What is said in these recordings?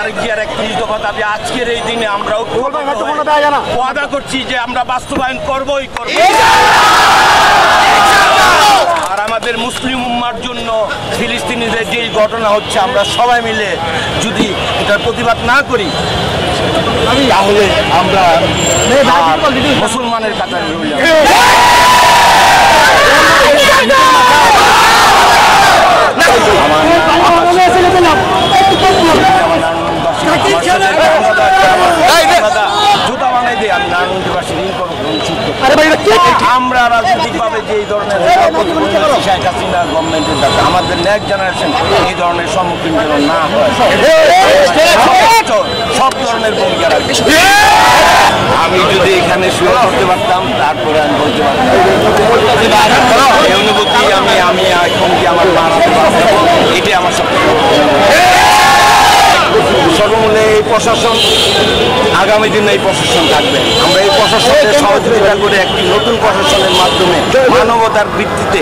আজকের এই দিনে আমরা ওয়াদা করছি যে আমরা বাস্তবায়ন করবই করব। আর আমাদের মুসলিম উম্মার জন্য ফিলিস্তিনিদের যে ঘটনা হচ্ছে আমরা সবাই মিলে যদি এটার প্রতিবাদ না করি তাহলে আমরা মুসলমানের কাতারে রয়ে যাব। আমরা রাজনৈতিকভাবে যে এই ধরনের শেখ হাসিনা গভর্নমেন্টের কাছে আমাদের নেক্সট জেনারেশন এই ধরনের সম্মুখীন যেন না হয়, সব ধরনের ভূমিকা রাখবে। আমি যদি এখানে শুরু করতে পারতাম তারপরে আমি বলতে পারতাম এই অনুভূতি আমি এখন কি আমার মারাতে পারতাম, এটাই আমার সবচেয়ে সর্বমূলে এই প্রশাসন আগামী দিনে এই প্রশাসন থাকবে। আমরা এই প্রশাসনের সহযোগিতা করে একটি নতুন প্রশাসনের মাধ্যমে মানবতার ভিত্তিতে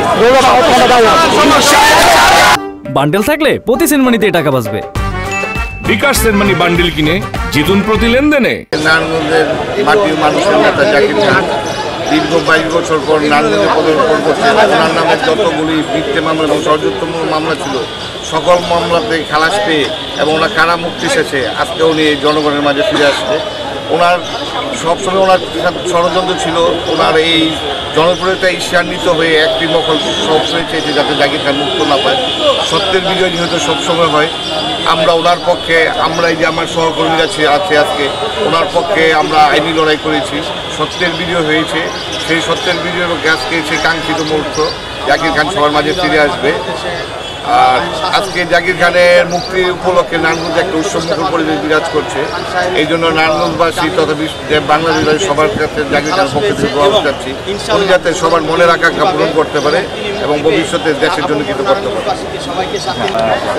বান্ডেল থাকলে প্রতি সেনমানিতে টাকা বাঁচবে। বিকাশ সেনমানি বান্ডেল কিনে জিতুন প্রতি লেনদেনে। নারায়ণগঞ্জের মাটির মানুষের নেতা জাকির খান দীর্ঘ 22 বছর পর নারায়ণগঞ্জে পদার্পণ করছেন। ওনার নামে যতগুলি মিথ্যে মামলা এবং ষড়যন্ত্রমূলক মামলা ছিল সকল মামলাতে খালাস পেয়ে এবং ওনার কারা মুক্তি শেষে আজকে উনি জনগণের মাঝে ফিরে আসছে। ওনার সবসময় ওনার ষড়যন্ত্র ছিল ওনার এই জনপ্রিয়তা ঈর্ষান্বিত হয়ে একটি মহল সবসময় চেয়েছে যাতে জাকির খান মুক্ত না পায়। সত্যের বিজয় যেহেতু সবসময় হয়, আমরা ওনার পক্ষে, আমরা এই যে আমার সহকর্মীরা আছে আজকে ওনার পক্ষে আমরা আইনি লড়াই করেছি। সত্যের বিজয় হয়েছে, সেই সত্যের বিজয় আজকে সেই কাঙ্ক্ষিত মুহূর্ত জাকির খান সবার মাঝে ফিরে আসবে। আর আজকে জাকির খানের মুক্তির উপলক্ষে নারায়ণগঞ্জে একটা উৎসবমুখর পরিবেশ বিরাজ করছে। এই জন্য নারায়ণগঞ্জবাসী তথা বাংলাদেশের সবার কাছে জাকির খানের পক্ষে থেকে দোয়া চাচ্ছি উনি যাতে সবার মনের আকাঙ্ক্ষা পূরণ করতে পারে এবং ভবিষ্যতে দেশের জন্য কিছু করতে পারে।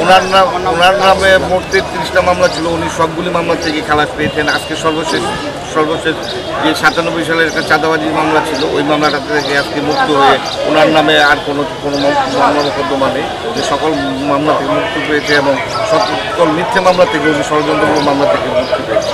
ওনার নামে মোট 33টা মামলা ছিল, উনি সবগুলি মামলা থেকে খালাস পেয়েছেন। আজকে সর্বশেষ যে 97 সালের একটা চাঁদাবাজি মামলা ছিল ওই মামলাটা থেকে আজকে মুক্ত হয়ে ওনার নামে আর কোনো মামলা মোকদ্দমা নেই। যে সকল মামলা থেকে মুক্তি পেয়েছে এবং সকল মিথ্যে মামলা থেকে ষড়যন্ত্রমূলক মামলা থেকে মুক্তি পেয়েছে।